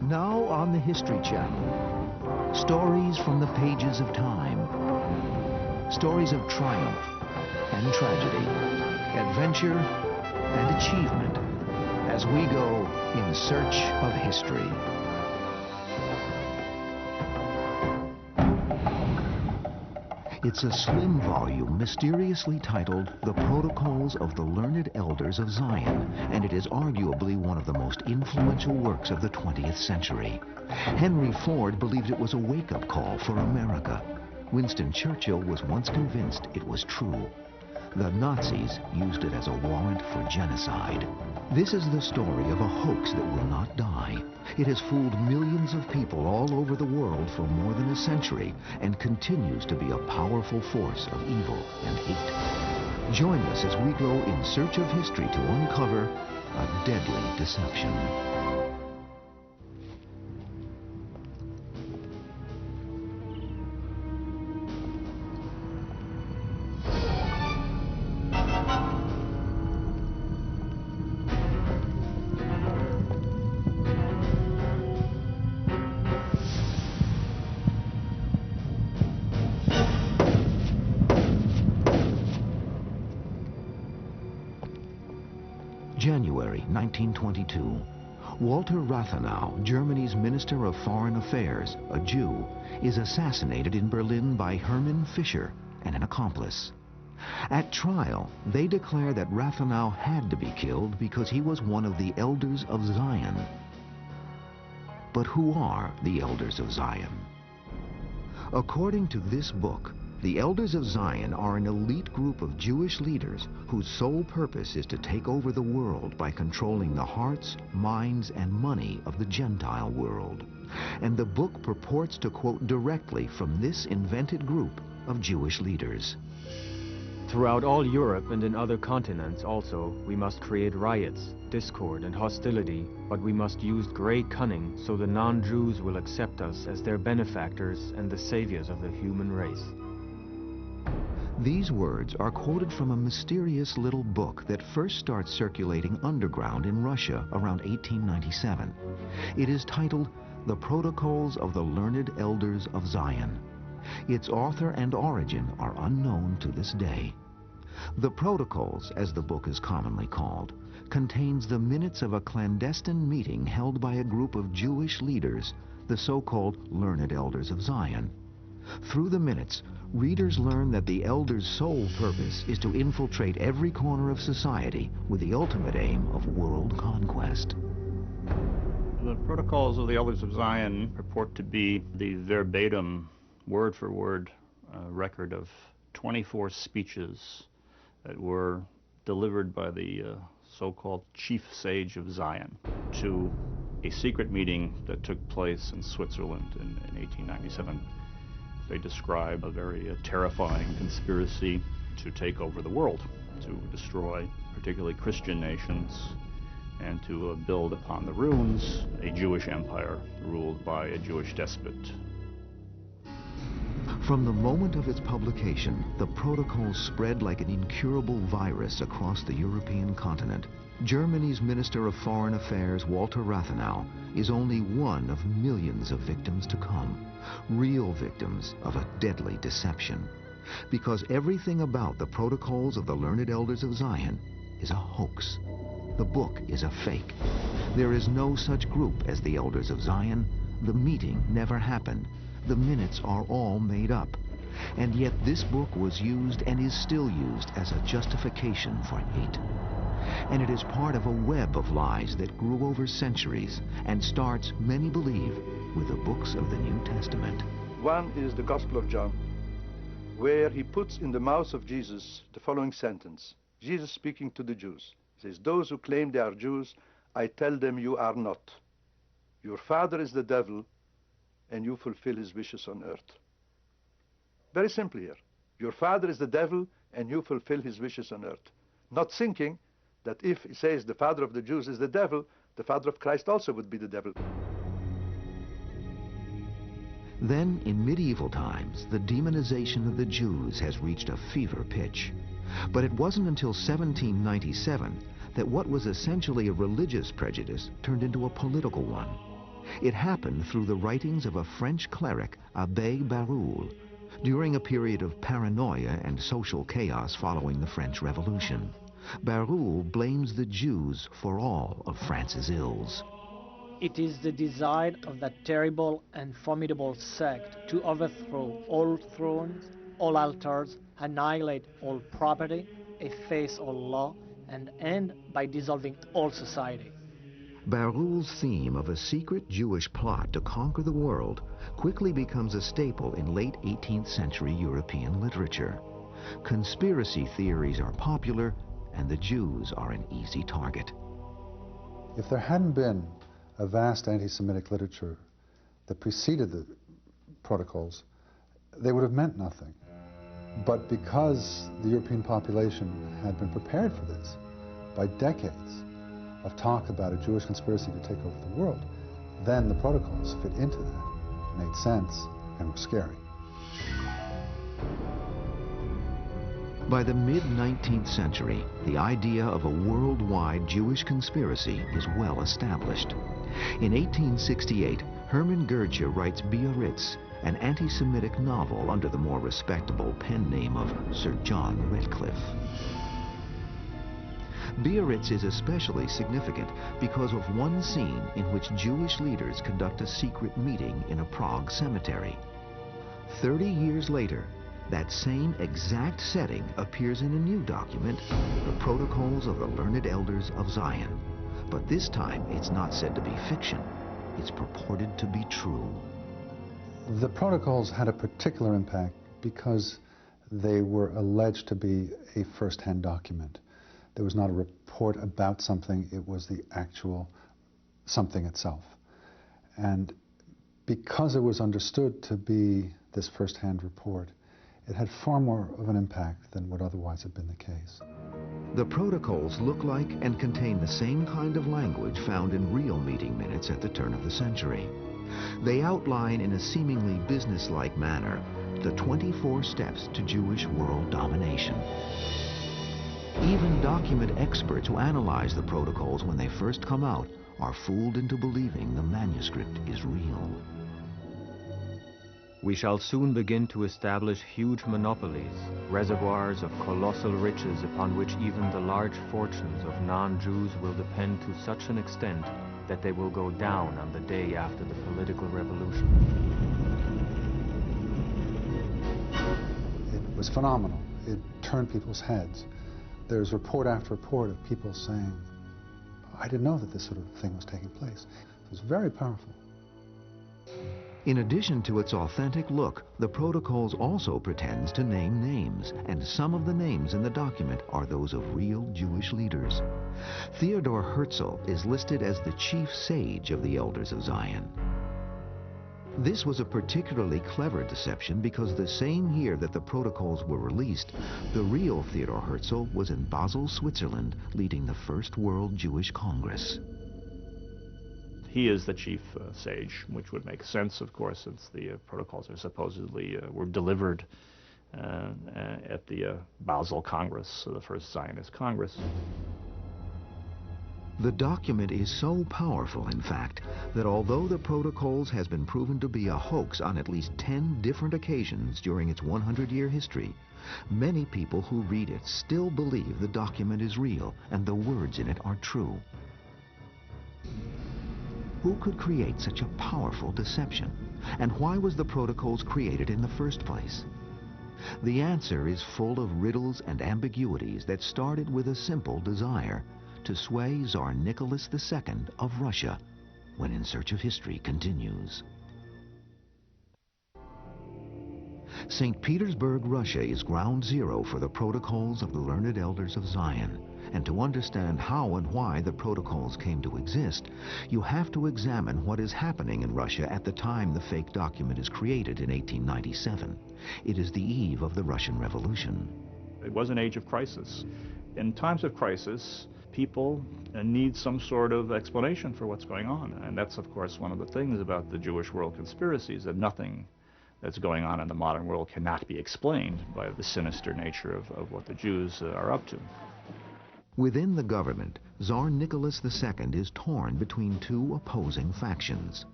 Now on the History Channel, stories from the pages of time. Stories of triumph and tragedy, adventure and achievement, as we go in search of history. It's a slim volume mysteriously titled The Protocols of the Learned Elders of Zion, and it is arguably one of the most influential works of the 20th century. Henry Ford believed it was a wake-up call for America. Winston Churchill was once convinced it was true. The Nazis used it as a warrant for genocide. This is the story of a hoax that will not die. It has fooled millions of people all over the world for more than a century and continues to be a powerful force of evil and hate. Join us as we go in search of history to uncover a deadly deception. January 1922. Walter Rathenau, Germany's Minister of Foreign Affairs, a Jew, is assassinated in Berlin by Hermann Fischer and an accomplice. At trial, they declare that Rathenau had to be killed because he was one of the Elders of Zion. But who are the Elders of Zion? According to this book, the Elders of Zion are an elite group of Jewish leaders whose sole purpose is to take over the world by controlling the hearts, minds, and money of the Gentile world. And the book purports to quote directly from this invented group of Jewish leaders. Throughout all Europe and in other continents also, we must create riots, discord, and hostility, but we must use great cunning so the non-Jews will accept us as their benefactors and the saviors of the human race. These words are quoted from a mysterious little book that first starts circulating underground in Russia around 1897. It is titled The Protocols of the Learned Elders of Zion. Its author and origin are unknown to this day. The Protocols, as the book is commonly called, contains the minutes of a clandestine meeting held by a group of Jewish leaders, the so-called Learned Elders of Zion. Through the minutes, readers learn that the elders' sole purpose is to infiltrate every corner of society with the ultimate aim of world conquest. The Protocols of the Elders of Zion purport to be the verbatim, word-for-word record of 24 speeches that were delivered by the so-called chief sage of Zion to a secret meeting that took place in Switzerland in 1897. They describe a very terrifying conspiracy to take over the world, to destroy particularly Christian nations, and to build upon the ruins a Jewish empire ruled by a Jewish despot. From the moment of its publication, the protocols spread like an incurable virus across the European continent. Germany's Minister of Foreign Affairs, Walter Rathenau, is only one of millions of victims to come, real victims of a deadly deception. Because everything about the Protocols of the Learned Elders of Zion is a hoax. The book is a fake. There is no such group as the Elders of Zion. The meeting never happened. The minutes are all made up. And yet this book was used and is still used as a justification for hate. And it is part of a web of lies that grew over centuries and starts, many believe, with the books of the New Testament. One is the Gospel of John, where he puts in the mouth of Jesus the following sentence. Jesus speaking to the Jews says, "Those who claim they are Jews, I tell them you are not. Your father is the devil, and you fulfill his wishes on earth." Very simple here. Your father is the devil, and you fulfill his wishes on earth. Not thinking that if he says the father of the Jews is the devil, the father of Christ also would be the devil. Then, in medieval times, the demonization of the Jews has reached a fever pitch. But it wasn't until 1797 that what was essentially a religious prejudice turned into a political one. It happened through the writings of a French cleric, Abbé Barruel, during a period of paranoia and social chaos following the French Revolution. Barruel blames the Jews for all of France's ills. It is the desire of that terrible and formidable sect to overthrow all thrones, all altars, annihilate all property, efface all law, and end by dissolving all society. Barruel's theme of a secret Jewish plot to conquer the world quickly becomes a staple in late 18th century European literature. Conspiracy theories are popular, and the Jews are an easy target. If there hadn't been a vast anti-Semitic literature that preceded the protocols, they would have meant nothing. But because the European population had been prepared for this by decades of talk about a Jewish conspiracy to take over the world, then the protocols fit into that, made sense, and were scary. By the mid-19th century, the idea of a worldwide Jewish conspiracy is well established. In 1868, Hermann Goethe writes Biarritz, an anti-Semitic novel under the more respectable pen name of Sir John Redcliffe. Biarritz is especially significant because of one scene in which Jewish leaders conduct a secret meeting in a Prague cemetery. 30 years later, that same exact setting appears in a new document, the Protocols of the Learned Elders of Zion. But this time, it's not said to be fiction. It's purported to be true. The protocols had a particular impact because they were alleged to be a first-hand document. There was not a report about something, it was the actual something itself. And because it was understood to be this first-hand report, it had far more of an impact than would otherwise have been the case. The protocols look like and contain the same kind of language found in real meeting minutes at the turn of the century. They outline in a seemingly businesslike manner the 24 steps to Jewish world domination. Even document experts who analyze the protocols when they first come out are fooled into believing the manuscript is real. We shall soon begin to establish huge monopolies, reservoirs of colossal riches upon which even the large fortunes of non-Jews will depend to such an extent that they will go down on the day after the political revolution. It was phenomenal. It turned people's heads. There's report after report of people saying, I didn't know that this sort of thing was taking place. It was very powerful. In addition to its authentic look, the Protocols also pretends to name names, and some of the names in the document are those of real Jewish leaders. Theodor Herzl is listed as the chief sage of the Elders of Zion. This was a particularly clever deception because the same year that the Protocols were released, the real Theodor Herzl was in Basel, Switzerland, leading the First World Jewish Congress. He is the chief sage, which would make sense, of course, since the protocols are supposedly were delivered at the Basel Congress, so the first Zionist Congress. The document is so powerful, in fact, that although the Protocols has been proven to be a hoax on at least 10 different occasions during its 100-year history, many people who read it still believe the document is real and the words in it are true. Who could create such a powerful deception? And why was the Protocols created in the first place? The answer is full of riddles and ambiguities that started with a simple desire to sway Tsar Nicholas II of Russia, when In Search of History continues. St. Petersburg, Russia is ground zero for the Protocols of the Learned Elders of Zion. And to understand how and why the Protocols came to exist, you have to examine what is happening in Russia at the time the fake document is created in 1897. It is the eve of the Russian Revolution. It was an age of crisis. In times of crisis, people need some sort of explanation for what's going on. And that's, of course, one of the things about the Jewish world conspiracies, that nothing that's going on in the modern world cannot be explained by the sinister nature of what the Jews are up to. Within the government, Tsar Nicholas II is torn between two opposing factions.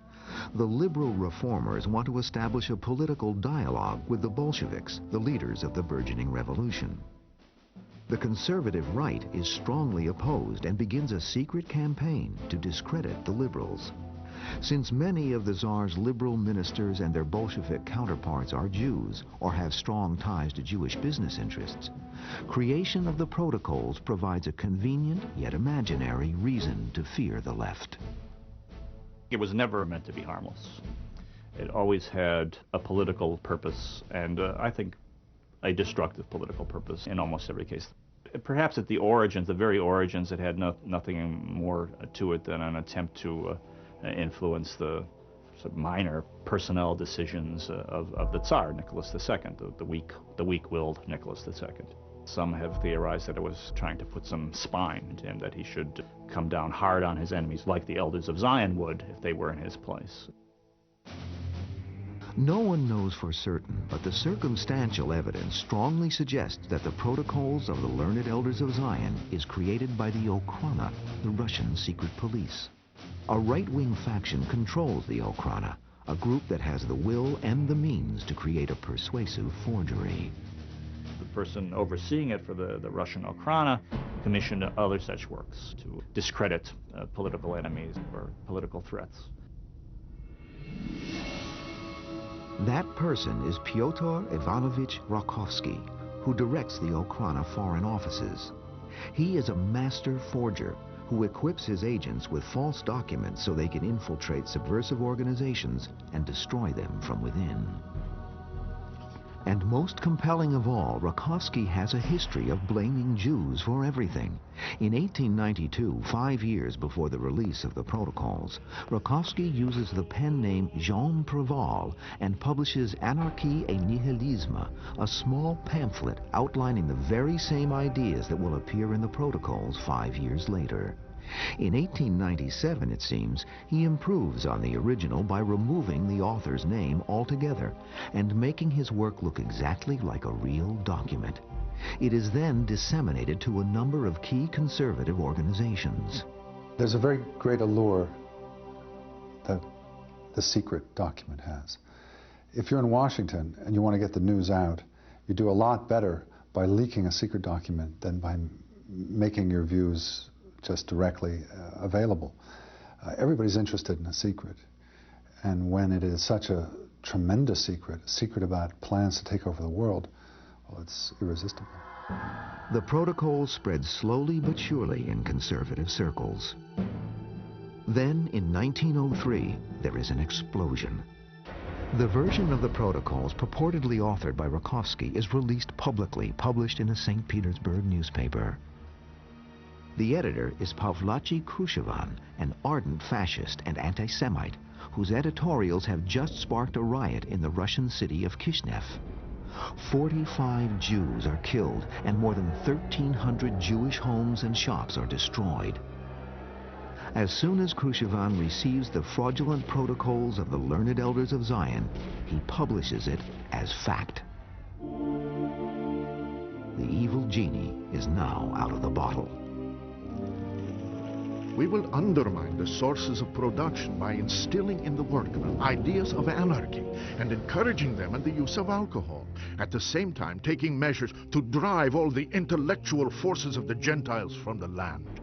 The liberal reformers want to establish a political dialogue with the Bolsheviks, the leaders of the burgeoning revolution. The conservative right is strongly opposed and begins a secret campaign to discredit the liberals. Since many of the Tsar's liberal ministers and their Bolshevik counterparts are Jews or have strong ties to Jewish business interests, creation of the protocols provides a convenient yet imaginary reason to fear the left. It was never meant to be harmless. It always had a political purpose, and I think a destructive political purpose in almost every case. Perhaps at the origins, the very origins, it had nothing more to it than an attempt to influence the sort of minor personnel decisions of the Tsar, Nicholas II, the weak-willed Nicholas II. Some have theorized that it was trying to put some spine into him, that he should come down hard on his enemies like the elders of Zion would if they were in his place. No one knows for certain, but the circumstantial evidence strongly suggests that the protocols of the learned elders of Zion is created by the Okhrana, the Russian secret police. A right-wing faction controls the Okhrana, a group that has the will and the means to create a persuasive forgery. The person overseeing it for the Russian Okhrana commissioned other such works to discredit political enemies or political threats. That person is Pyotr Ivanovich Rakovsky, who directs the Okhrana foreign offices. He is a master forger who equips his agents with false documents so they can infiltrate subversive organizations and destroy them from within. And most compelling of all, Rakovsky has a history of blaming Jews for everything. In 1892, 5 years before the release of the protocols, Rakovsky uses the pen name Jean Préval and publishes Anarchie et Nihilisme, a small pamphlet outlining the very same ideas that will appear in the protocols 5 years later. In 1897, it seems, he improves on the original by removing the author's name altogether and making his work look exactly like a real document. It is then disseminated to a number of key conservative organizations. There's a very great allure that the secret document has. If you're in Washington and you want to get the news out, you do a lot better by leaking a secret document than by making your views just directly available. Everybody's interested in a secret. And when it is such a tremendous secret, a secret about plans to take over the world, well, it's irresistible. The protocols spread slowly but surely in conservative circles. Then, in 1903, there is an explosion. The version of the protocols purportedly authored by Rakovsky is released publicly, published in a St. Petersburg newspaper. The editor is Pavlachi Khrushchevan, an ardent fascist and anti-Semite, whose editorials have just sparked a riot in the Russian city of Kishinev. 45 Jews are killed, and more than 1,300 Jewish homes and shops are destroyed. As soon as Khrushchevan receives the fraudulent protocols of the learned elders of Zion, he publishes it as fact. The evil genie is now out of the bottle. We will undermine the sources of production by instilling in the workmen ideas of anarchy and encouraging them in the use of alcohol, at the same time taking measures to drive all the intellectual forces of the Gentiles from the land.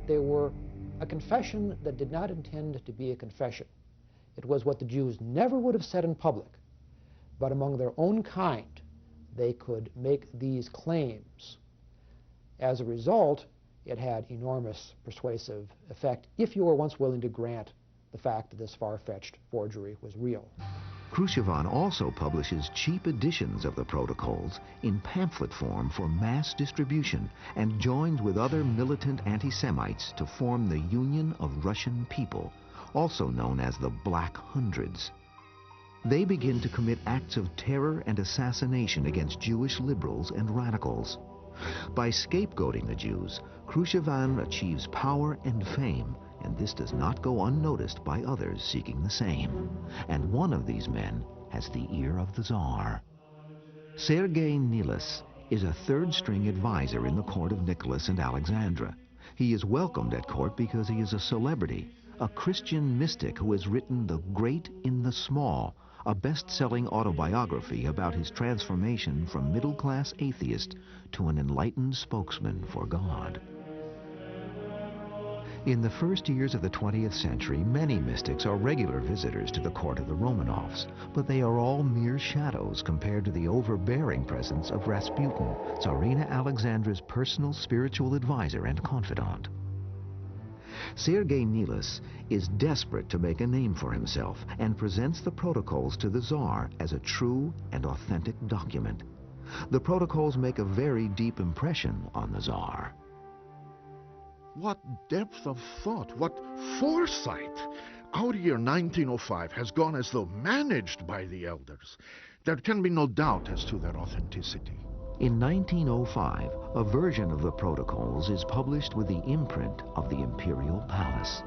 They were a confession that did not intend to be a confession. It was what the Jews never would have said in public, but among their own kind, they could make these claims. As a result, it had enormous persuasive effect if you were once willing to grant the fact that this far-fetched forgery was real. Khrushchevan also publishes cheap editions of the protocols in pamphlet form for mass distribution and joins with other militant anti-Semites to form the Union of Russian People, also known as the Black Hundreds. They begin to commit acts of terror and assassination against Jewish liberals and radicals. By scapegoating the Jews, Khrushchevan achieves power and fame, and this does not go unnoticed by others seeking the same. And one of these men has the ear of the Tsar. Sergei Nilis, is a third-string advisor in the court of Nicholas and Alexandra. He is welcomed at court because he is a celebrity, a Christian mystic who has written The Great in the Small, a best-selling autobiography about his transformation from middle-class atheist to an enlightened spokesman for God. In the first years of the 20th century, many mystics are regular visitors to the court of the Romanovs, but they are all mere shadows compared to the overbearing presence of Rasputin, Tsarina Alexandra's personal spiritual advisor and confidant. Sergei Nilis is desperate to make a name for himself and presents the protocols to the Tsar as a true and authentic document. The protocols make a very deep impression on the Tsar. What depth of thought, what foresight! Our year 1905 has gone as though managed by the elders. There can be no doubt as to their authenticity. In 1905, a version of the protocols is published with the imprint of the Imperial Palace.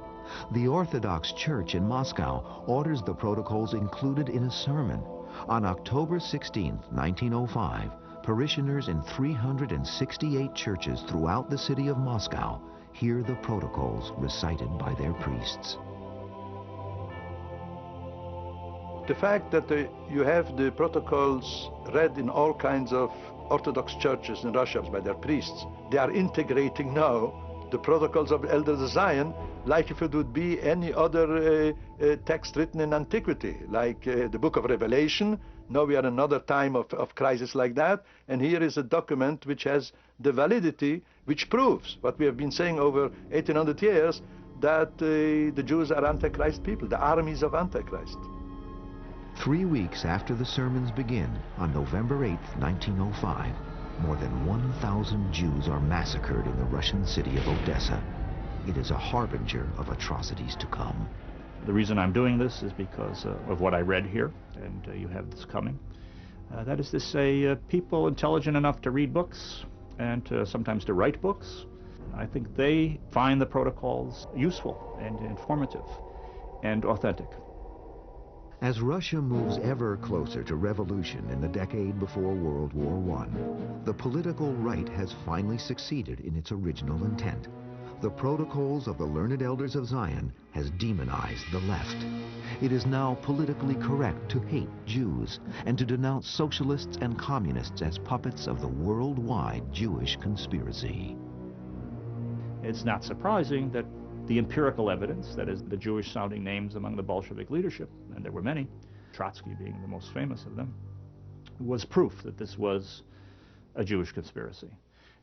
The Orthodox Church in Moscow orders the protocols included in a sermon. On October 16, 1905, parishioners in 368 churches throughout the city of Moscow hear the protocols recited by their priests. The fact that you have the protocols read in all kinds of Orthodox churches in Russia by their priests, they are integrating now the protocols of the Elders of Zion like if it would be any other text written in antiquity, like the book of Revelation. Now we are in another time of crisis like that, and here is a document which has the validity, which proves what we have been saying over 1800 years, that the Jews are Antichrist people, the armies of Antichrist. 3 weeks after the sermons begin, on November 8, 1905, more than 1,000 Jews are massacred in the Russian city of Odessa. It is a harbinger of atrocities to come. The reason I'm doing this is because of what I read here, and you have this coming. That is to say, people intelligent enough to read books and sometimes to write books, I think they find the protocols useful and informative and authentic. As Russia moves ever closer to revolution in the decade before World War I, the political right has finally succeeded in its original intent. The protocols of the learned elders of Zion has demonized the left. It is now politically correct to hate Jews and to denounce socialists and communists as puppets of the worldwide Jewish conspiracy. It's not surprising that the empirical evidence, that is, the Jewish-sounding names among the Bolshevik leadership, and there were many, Trotsky being the most famous of them, was proof that this was a Jewish conspiracy.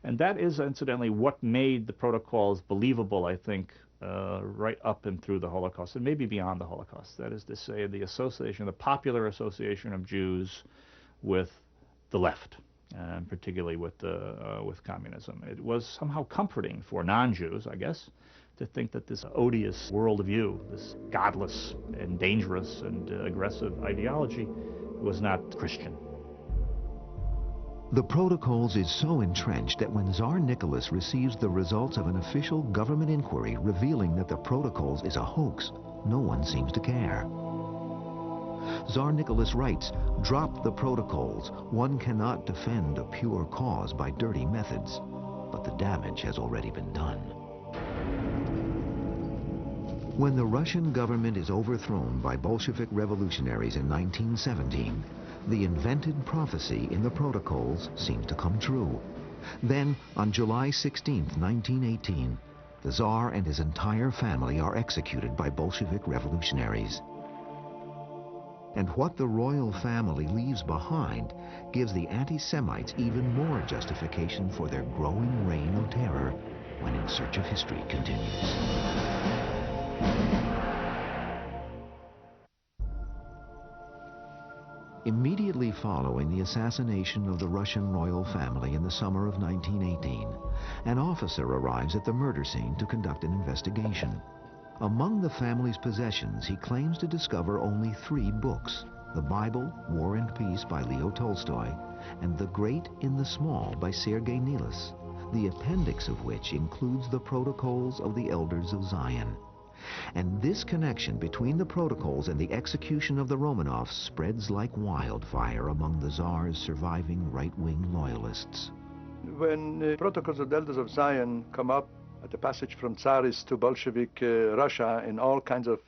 And that is, incidentally, what made the protocols believable, I think, right up and through the Holocaust, and maybe beyond the Holocaust. That is to say, the association, the popular association of Jews with the left, and particularly with communism. It was somehow comforting for non-Jews, I guess, to think that this odious worldview, this godless and dangerous and aggressive ideology was not Christian. The protocols is so entrenched that when Tsar Nicholas receives the results of an official government inquiry revealing that the protocols is a hoax, no one seems to care. Tsar Nicholas writes, "Drop the protocols. One cannot defend a pure cause by dirty methods." But the damage has already been done. When the Russian government is overthrown by Bolshevik revolutionaries in 1917, the invented prophecy in the protocols seems to come true. Then, on July 16, 1918, the Tsar and his entire family are executed by Bolshevik revolutionaries. And what the royal family leaves behind gives the anti-Semites even more justification for their growing reign of terror when In Search of History continues. Immediately following the assassination of the Russian royal family in the summer of 1918, an officer arrives at the murder scene to conduct an investigation. Among the family's possessions, he claims to discover only 3 books: the Bible, War and Peace by Leo Tolstoy, and The Great in the Small by Sergei Nilis, the appendix of which includes the protocols of the Elders of Zion. And this connection between the protocols and the execution of the Romanovs spreads like wildfire among the Tsar's surviving right-wing loyalists. When the protocols of the Elders of Zion come up at the passage from Tsarist to Bolshevik Russia, and all kinds of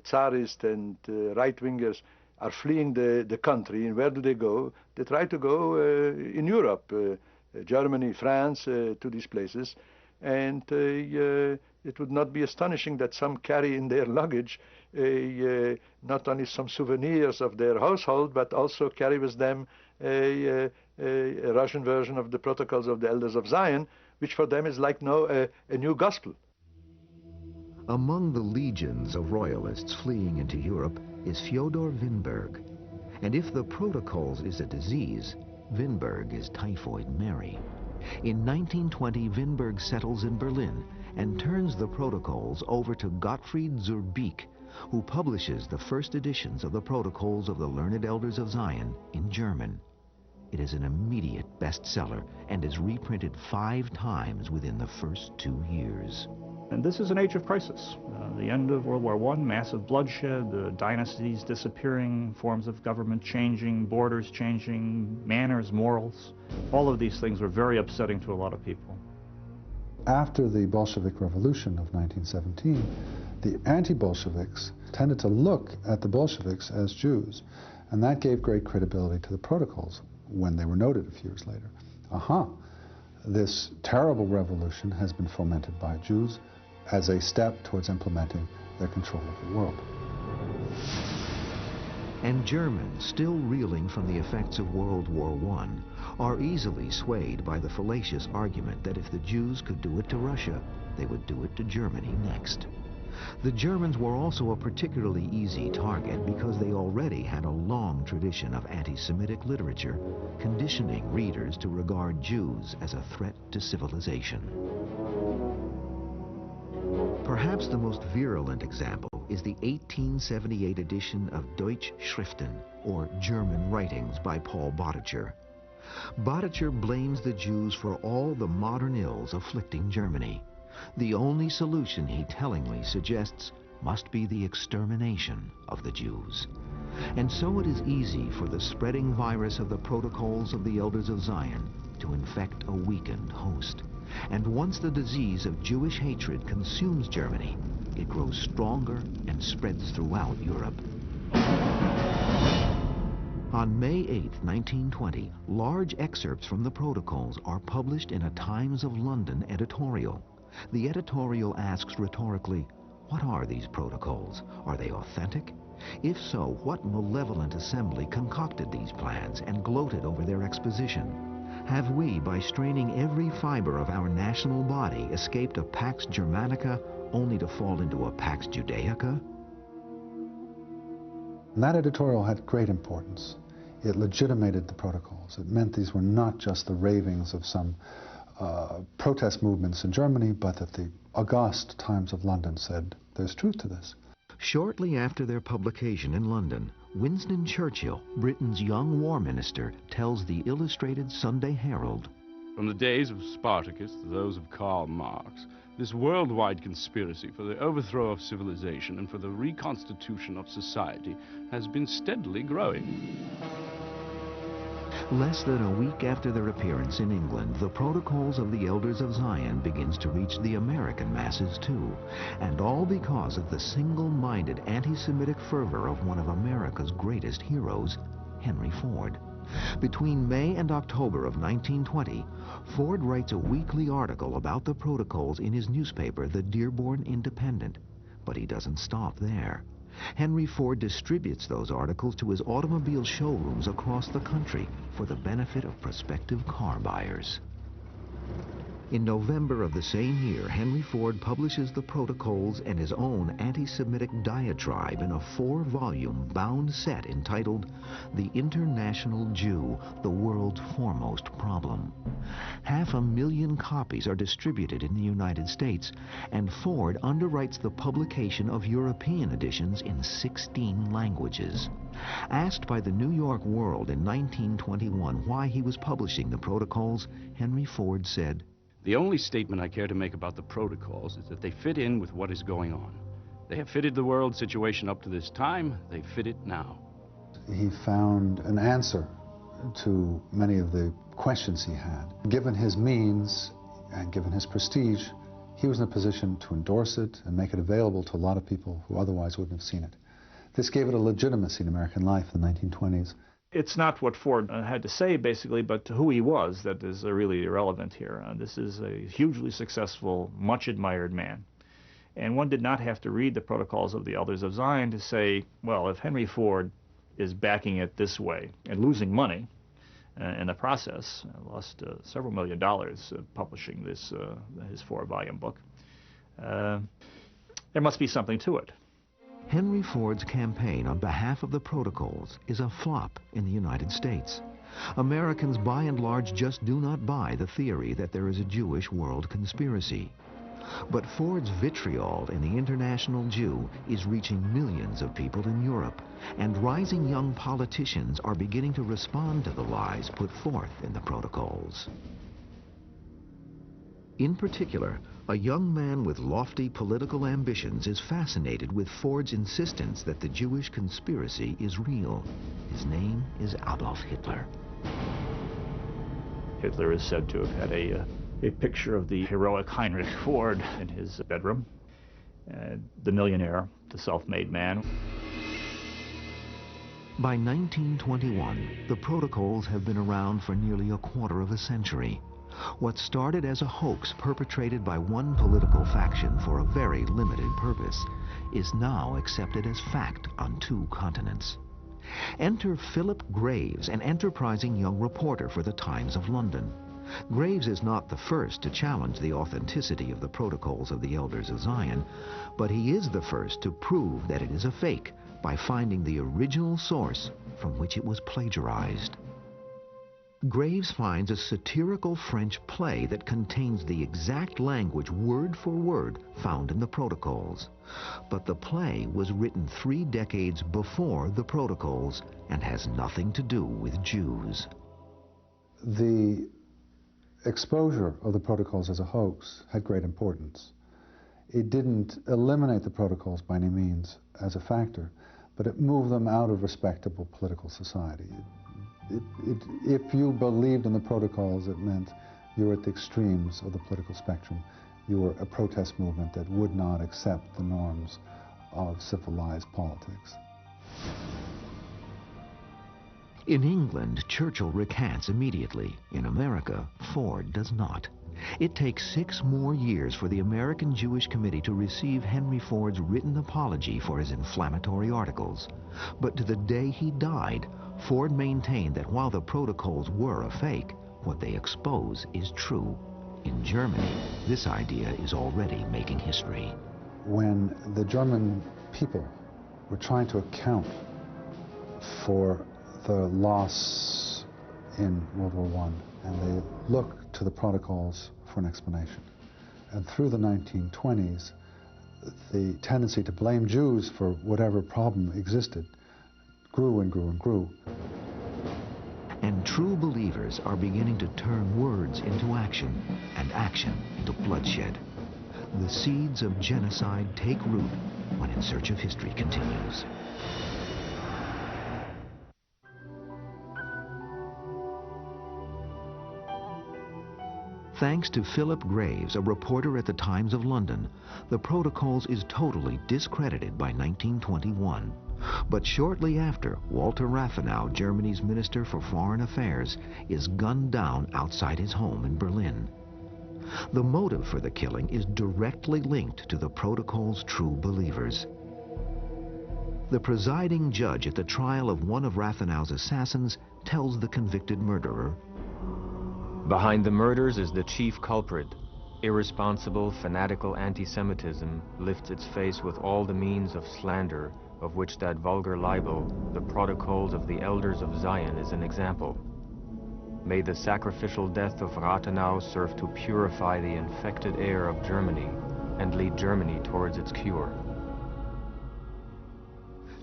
Tsarist and right-wingers are fleeing the country, and where do they go? They try to go in Europe, Germany, France, to these places. And it would not be astonishing that some carry in their luggage not only some souvenirs of their household, but also carry with them a Russian version of the Protocols of the Elders of Zion, which for them is like a new gospel. Among the legions of royalists fleeing into Europe is Fyodor Winberg. And if the Protocols is a disease, Winberg is Typhoid Mary. In 1920, Winberg settles in Berlin and turns the Protocols over to Gottfried zur Beek, who publishes the first editions of the Protocols of the Learned Elders of Zion in German. It is an immediate bestseller and is reprinted 5 times within the first 2 years. And this is an age of crisis. The end of World War I, massive bloodshed, the dynasties disappearing, forms of government changing, borders changing, manners, morals. All of these things were very upsetting to a lot of people. After the Bolshevik Revolution of 1917, the anti-Bolsheviks tended to look at the Bolsheviks as Jews, and that gave great credibility to the Protocols when they were noted a few years later. This terrible revolution has been fomented by Jews as a step towards implementing their control of the world. And Germans, still reeling from the effects of World War I, are easily swayed by the fallacious argument that if the Jews could do it to Russia, they would do it to Germany next. The Germans were also a particularly easy target because they already had a long tradition of anti-Semitic literature, conditioning readers to regard Jews as a threat to civilization. Perhaps the most virulent example is the 1878 edition of Deutsche Schriften, or German Writings, by Paul Bottcher. Bottcher blames the Jews for all the modern ills afflicting Germany. The only solution, he tellingly suggests, must be the extermination of the Jews. And so it is easy for the spreading virus of the Protocols of the Elders of Zion to infect a weakened host. And once the disease of Jewish hatred consumes Germany, it grows stronger and spreads throughout Europe. On May 8, 1920, large excerpts from the Protocols are published in a Times of London editorial. The editorial asks rhetorically, what are these protocols? Are they authentic? If so, what malevolent assembly concocted these plans and gloated over their exposition? Have we, by straining every fiber of our national body, escaped a Pax Germanica only to fall into a Pax Judaica? And that editorial had great importance. It legitimated the protocols. It meant these were not just the ravings of some protest movements in Germany, but that the august Times of London said, there's truth to this. Shortly after their publication in London, Winston Churchill, Britain's young war minister, tells the Illustrated Sunday Herald, "From the days of Spartacus to those of Karl Marx, this worldwide conspiracy for the overthrow of civilization and for the reconstitution of society has been steadily growing." Less than a week after their appearance in England, the Protocols of the Elders of Zion begins to reach the American masses too, and all because of the single-minded anti-Semitic fervor of one of America's greatest heroes, Henry Ford. Between May and October of 1920, Ford writes a weekly article about the Protocols in his newspaper, the Dearborn Independent. But he doesn't stop there. Henry Ford distributes those articles to his automobile showrooms across the country for the benefit of prospective car buyers. In November of the same year, Henry Ford publishes the Protocols and his own anti-Semitic diatribe in a 4-volume bound set entitled The International Jew, the World's Foremost Problem. 500,000 copies are distributed in the United States, and Ford underwrites the publication of European editions in 16 languages. Asked by the New York World in 1921 why he was publishing the Protocols, Henry Ford said, "The only statement I care to make about the protocols is that they fit in with what is going on. They have fitted the world situation up to this time. They fit it now. He found an answer to many of the questions he had. Given his means and given his prestige, he was in a position to endorse it and make it available to a lot of people who otherwise wouldn't have seen it. This gave it a legitimacy in American life in the 1920s. It's not what Ford had to say, basically, but who he was that is really irrelevant here. This is a hugely successful, much admired man. And one did not have to read the Protocols of the Elders of Zion to say, well, if Henry Ford is backing it this way and losing money in the process, lost several $1 million publishing this his 4-volume book, there must be something to it. Henry Ford's campaign on behalf of the Protocols is a flop in the United States. Americans by and large just do not buy the theory that there is a Jewish world conspiracy. But Ford's vitriol in the International Jew is reaching millions of people in Europe, and rising young politicians are beginning to respond to the lies put forth in the Protocols. In particular, a young man with lofty political ambitions is fascinated with Ford's insistence that the Jewish conspiracy is real. His name is Adolf Hitler. Hitler is said to have had a picture of the heroic Heinrich Ford in his bedroom. The millionaire, the self-made man. By 1921, the Protocols have been around for nearly a quarter of a century. What started as a hoax perpetrated by one political faction for a very limited purpose is now accepted as fact on 2 continents. Enter Philip Graves, an enterprising young reporter for the Times of London. Graves is not the first to challenge the authenticity of the Protocols of the Elders of Zion, but he is the first to prove that it is a fake by finding the original source from which it was plagiarized. Graves finds a satirical French play that contains the exact language word for word found in the Protocols. But the play was written 3 decades before the Protocols and has nothing to do with Jews. The exposure of the Protocols as a hoax had great importance. It didn't eliminate the Protocols by any means as a factor, but it moved them out of respectable political society. If you believed in the Protocols, it meant you were at the extremes of the political spectrum. You were a protest movement that would not accept the norms of civilized politics. In England, Churchill recants immediately. In America, Ford does not. It takes 6 more years for the American Jewish Committee to receive Henry Ford's written apology for his inflammatory articles. But to the day he died, Ford maintained that while the Protocols were a fake, what they expose is true. In Germany, this idea is already making history. When the German people were trying to account for the loss in World War I, and they looked to the Protocols for an explanation. And through the 1920s, the tendency to blame Jews for whatever problem existed grew and grew and grew. And true believers are beginning to turn words into action, and action into bloodshed. The seeds of genocide take root when In Search of History continues. Thanks to Philip Graves, a reporter at the Times of London, the Protocols is totally discredited by 1921. But shortly after, Walter Rathenau, Germany's Minister for Foreign Affairs, is gunned down outside his home in Berlin. The motive for the killing is directly linked to the Protocol's true believers. The presiding judge at the trial of one of Rathenau's assassins tells the convicted murderer, "Behind the murders is the chief culprit. Irresponsible, fanatical anti-Semitism lifts its face with all the means of slander, of which that vulgar libel, the Protocols of the Elders of Zion, is an example. May the sacrificial death of Rathenau serve to purify the infected air of Germany and lead Germany towards its cure."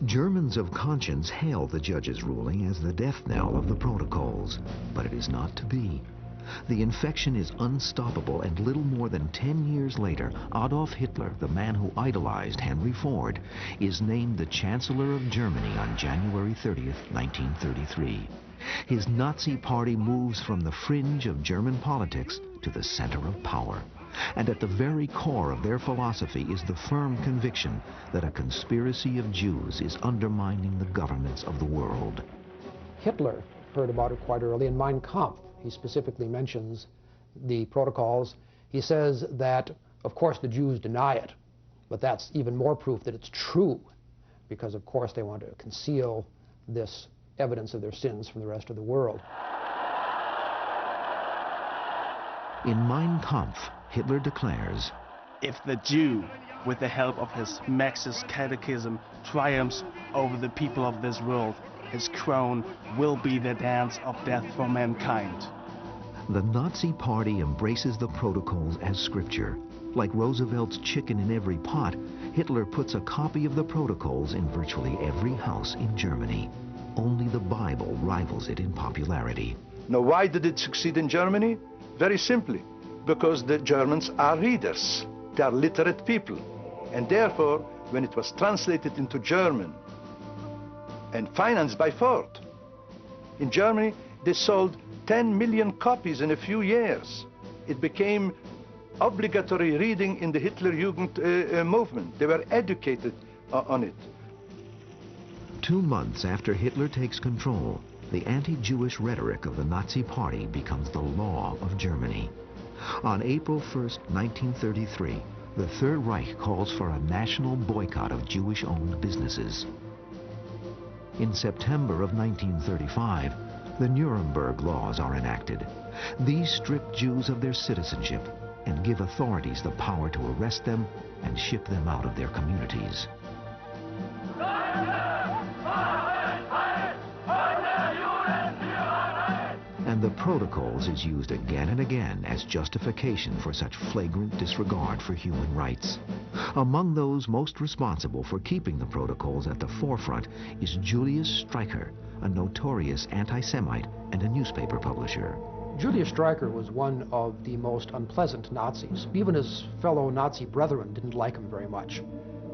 Germans of conscience hail the judge's ruling as the death knell of the Protocols, but it is not to be. The infection is unstoppable, and little more than 10 years later, Adolf Hitler, the man who idolized Henry Ford, is named the Chancellor of Germany on January 30th, 1933. His Nazi party moves from the fringe of German politics to the center of power. And at the very core of their philosophy is the firm conviction that a conspiracy of Jews is undermining the governments of the world. Hitler heard about it quite early in Mein Kampf. He specifically mentions the protocols. He says that, of course, the Jews deny it, but that's even more proof that it's true, because, of course, they want to conceal this evidence of their sins from the rest of the world. In Mein Kampf, Hitler declares, "If the Jew, with the help of his Marxist catechism, triumphs over the people of this world, his crown will be the dance of death for mankind." The Nazi Party embraces the protocols as scripture. Like Roosevelt's chicken in every pot, Hitler puts a copy of the protocols in virtually every house in Germany. Only the Bible rivals it in popularity. Now, why did it succeed in Germany? Very simply, because the Germans are readers. They are literate people. And therefore, when it was translated into German and financed by Ford, in Germany, they sold 10 million copies in a few years. It became obligatory reading in the Hitlerjugend movement. They were educated on it. 2 months after Hitler takes control, the anti-Jewish rhetoric of the Nazi Party becomes the law of Germany. On April 1st, 1933, the Third Reich calls for a national boycott of Jewish-owned businesses. In September of 1935, the Nuremberg laws are enacted. These strip Jews of their citizenship and give authorities the power to arrest them and ship them out of their communities. And the Protocols is used again and again as justification for such flagrant disregard for human rights. Among those most responsible for keeping the Protocols at the forefront is Julius Streicher, a notorious anti-Semite and a newspaper publisher. Julius Streicher was one of the most unpleasant Nazis. Even his fellow Nazi brethren didn't like him very much.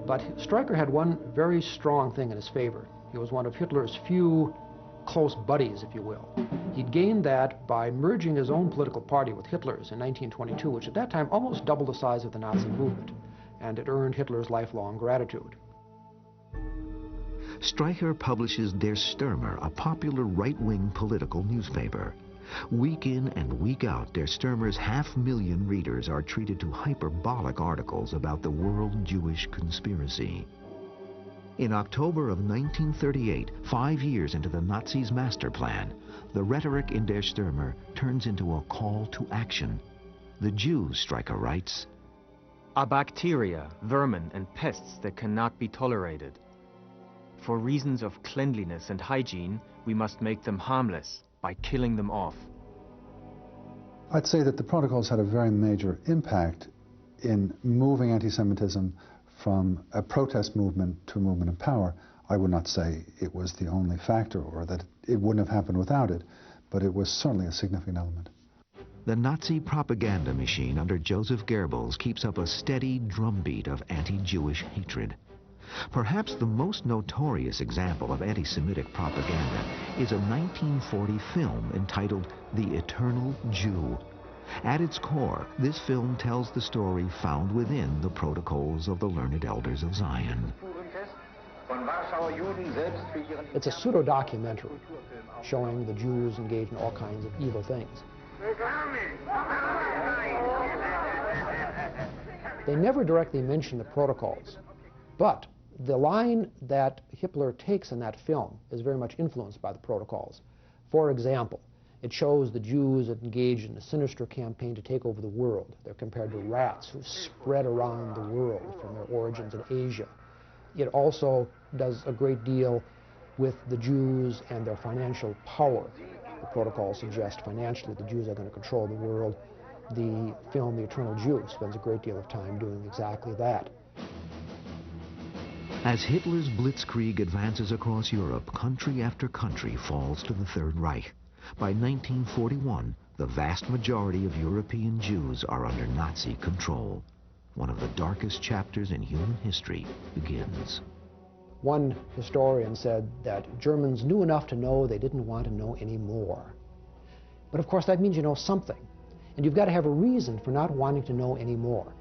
But Streicher had one very strong thing in his favor. He was one of Hitler's few close buddies, if you will. He'd gained that by merging his own political party with Hitler's in 1922, which at that time almost doubled the size of the Nazi movement, and it earned Hitler's lifelong gratitude. Streicher publishes Der Stürmer, a popular right-wing political newspaper. Week in and week out, Der Stürmer's 500,000 readers are treated to hyperbolic articles about the world Jewish conspiracy. In October of 1938, 5 years into the Nazis' master plan, the rhetoric in Der Stürmer turns into a call to action. The Jews, Streicher writes, are bacteria, vermin, and pests that cannot be tolerated. For reasons of cleanliness and hygiene, we must make them harmless by killing them off. I'd say that the Protocols had a very major impact in moving anti-Semitism from a protest movement to a movement of power. I would not say it was the only factor or that it wouldn't have happened without it, but it was certainly a significant element. The Nazi propaganda machine under Joseph Goebbels keeps up a steady drumbeat of anti-Jewish hatred. Perhaps the most notorious example of anti-Semitic propaganda is a 1940 film entitled The Eternal Jew. At its core, this film tells the story found within the Protocols of the Learned Elders of Zion. It's a pseudo-documentary showing the Jews engaged in all kinds of evil things. They never directly mention the Protocols, but the line that Hitler takes in that film is very much influenced by the Protocols. For example, it shows the Jews engaged in a sinister campaign to take over the world. They're compared to rats who spread around the world from their origins in Asia. It also does a great deal with the Jews and their financial power. The Protocols suggest financially the Jews are going to control the world. The film, The Eternal Jew, spends a great deal of time doing exactly that. As Hitler's blitzkrieg advances across Europe, country after country falls to the Third Reich. By 1941, the vast majority of European Jews are under Nazi control. One of the darkest chapters in human history begins. One historian said that Germans knew enough to know they didn't want to know any more. But of course that means you know something, and you've got to have a reason for not wanting to know any more.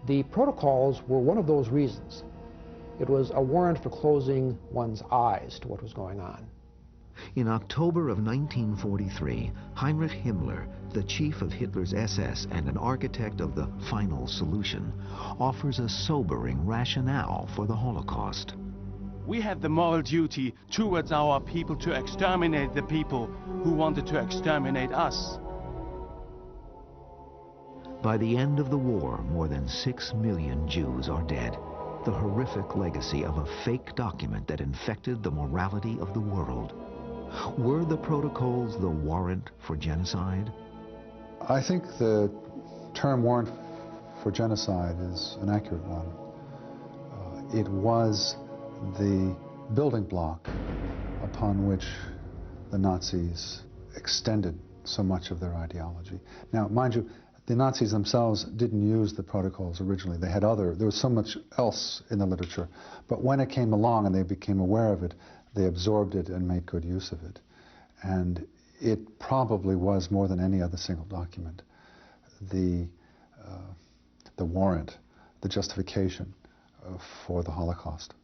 The protocols were one of those reasons. It was a warrant for closing one's eyes to what was going on. In October of 1943, Heinrich Himmler, the chief of Hitler's SS and an architect of the final solution, offers a sobering rationale for the Holocaust. We have the moral duty towards our people to exterminate the people who wanted to exterminate us. By the end of the war, more than 6 million Jews are dead. The horrific legacy of a fake document that infected the morality of the world. Were the protocols the warrant for genocide? I think the term warrant for genocide is an accurate one. It was the building block upon which the Nazis extended so much of their ideology. Now, mind you, the Nazis themselves didn't use the protocols originally. They had there was so much else in the literature. But when it came along and they became aware of it, they absorbed it and made good use of it. And it probably was, more than any other single document, the warrant, the justification for the Holocaust.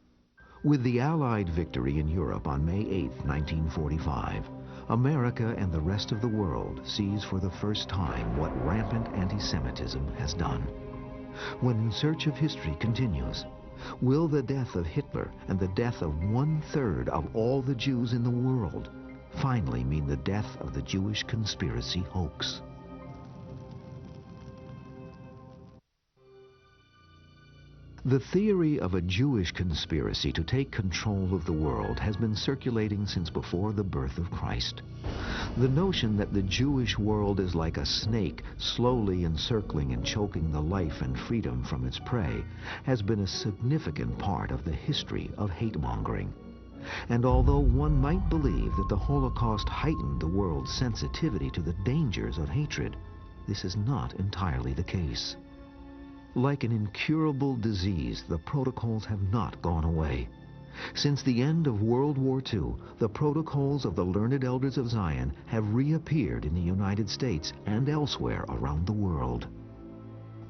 With the Allied victory in Europe on May 8, 1945, America and the rest of the world sees for the first time what rampant anti-Semitism has done. When In Search of History continues, will the death of Hitler and the death of 1/3 of all the Jews in the world finally mean the death of the Jewish conspiracy hoax? The theory of a Jewish conspiracy to take control of the world has been circulating since before the birth of Christ. The notion that the Jewish world is like a snake slowly encircling and choking the life and freedom from its prey has been a significant part of the history of hate-mongering. And although one might believe that the Holocaust heightened the world's sensitivity to the dangers of hatred, this is not entirely the case. Like an incurable disease, the protocols have not gone away. Since the end of World War II, the protocols of the Learned Elders of Zion have reappeared in the United States and elsewhere around the world.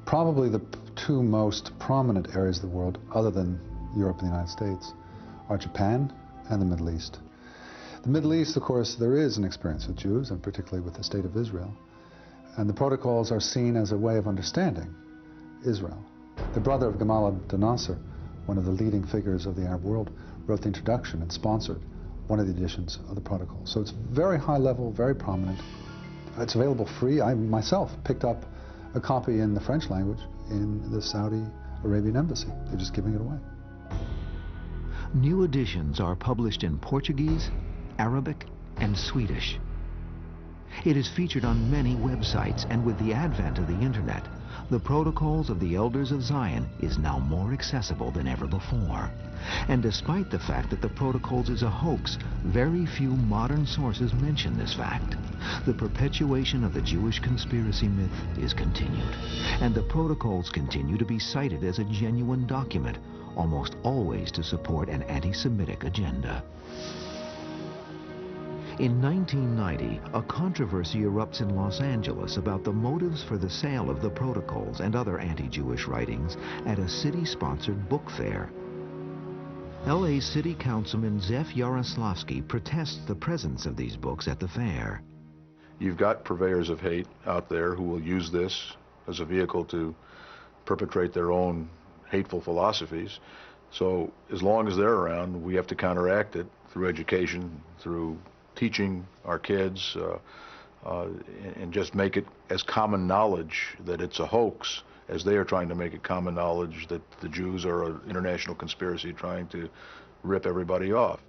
Probably the two most prominent areas of the world, other than Europe and the United States, are Japan and the Middle East. The Middle East, of course, there is an experience with Jews, and particularly with the State of Israel. And the protocols are seen as a way of understanding Israel. The brother of Gamal Abdel Nasser, one of the leading figures of the Arab world, wrote the introduction and sponsored one of the editions of the protocol. So it's very high level, very prominent. It's available free. I myself picked up a copy in the French language in the Saudi Arabian embassy. They're just giving it away. New editions are published in Portuguese, Arabic, and Swedish. It is featured on many websites, and with the advent of the internet, the Protocols of the Elders of Zion is now more accessible than ever before. And despite the fact that the Protocols is a hoax, very few modern sources mention this fact. The perpetuation of the Jewish conspiracy myth is continued, and the Protocols continue to be cited as a genuine document, almost always to support an anti-Semitic agenda. In 1990, a controversy erupts in Los Angeles about the motives for the sale of the Protocols and other anti-Jewish writings at a city-sponsored book fair. LA City Councilman Zef Yaroslavsky protests the presence of these books at the fair. You've got purveyors of hate out there who will use this as a vehicle to perpetrate their own hateful philosophies. So as long as they're around, we have to counteract it through education, through teaching our kids, and just make it as common knowledge that it's a hoax as they are trying to make it common knowledge that the Jews are an international conspiracy trying to rip everybody off.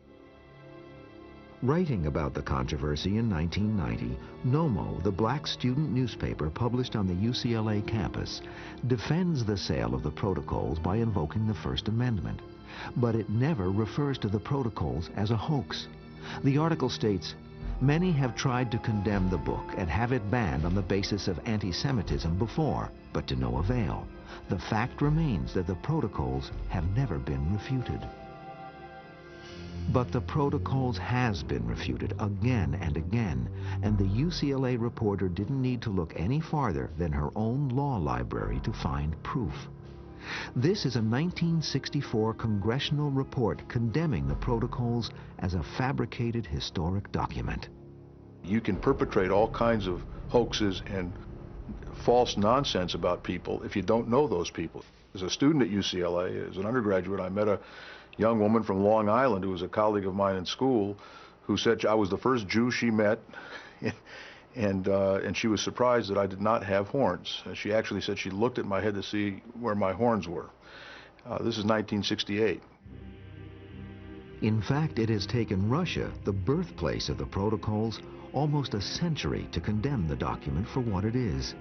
Writing about the controversy in 1990, Nomo, the black student newspaper published on the UCLA campus, defends the sale of the Protocols by invoking the First Amendment. But it never refers to the Protocols as a hoax. The article states, Many have tried to condemn the book and have it banned on the basis of anti-Semitism before, but to no avail. The fact remains that the protocols have never been refuted. But the protocols has been refuted again and again, and the UCLA reporter didn't need to look any farther than her own law library to find proof. This is a 1964 congressional report condemning the protocols as a fabricated historic document. You can perpetrate all kinds of hoaxes and false nonsense about people if you don't know those people. As a student at UCLA, as an undergraduate, I met a young woman from Long Island who was a colleague of mine in school who said I was the first Jew she met, and she was surprised that I did not have horns. She actually said she looked at my head to see where my horns were. This is 1968. In fact, it has taken Russia, the birthplace of the protocols, almost a century to condemn the document for what it is.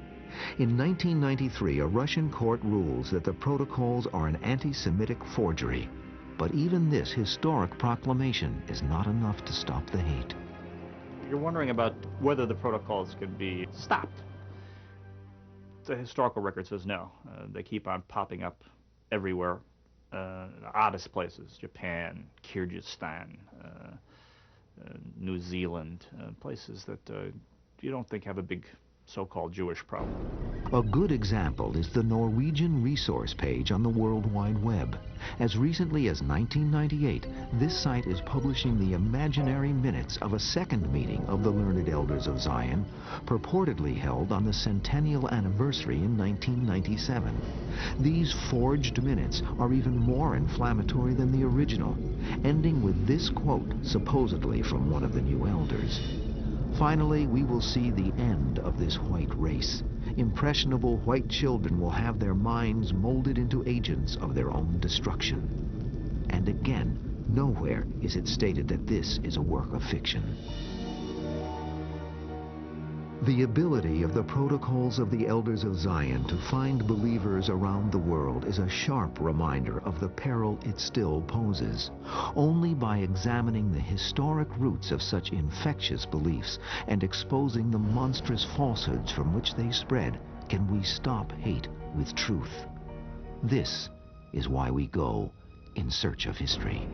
In 1993, a Russian court rules that the protocols are an anti-Semitic forgery. But even this historic proclamation is not enough to stop the hate. You're wondering about whether the protocols could be stopped. The historical record says no. They keep on popping up everywhere. The oddest places: Japan, Kyrgyzstan, New Zealand, places that you don't think have a big so-called Jewish problem. A good example is the Norwegian resource page on the World Wide Web. As recently as 1998, this site is publishing the imaginary minutes of a second meeting of the Learned Elders of Zion, purportedly held on the centennial anniversary in 1997. These forged minutes are even more inflammatory than the original, ending with this quote, supposedly from one of the new elders. Finally, we will see the end of this white race. Impressionable white children will have their minds molded into agents of their own destruction. And again, nowhere is it stated that this is a work of fiction. The ability of the protocols of the Elders of Zion to find believers around the world is a sharp reminder of the peril it still poses. Only by examining the historic roots of such infectious beliefs and exposing the monstrous falsehoods from which they spread can we stop hate with truth. This is why we go in search of history.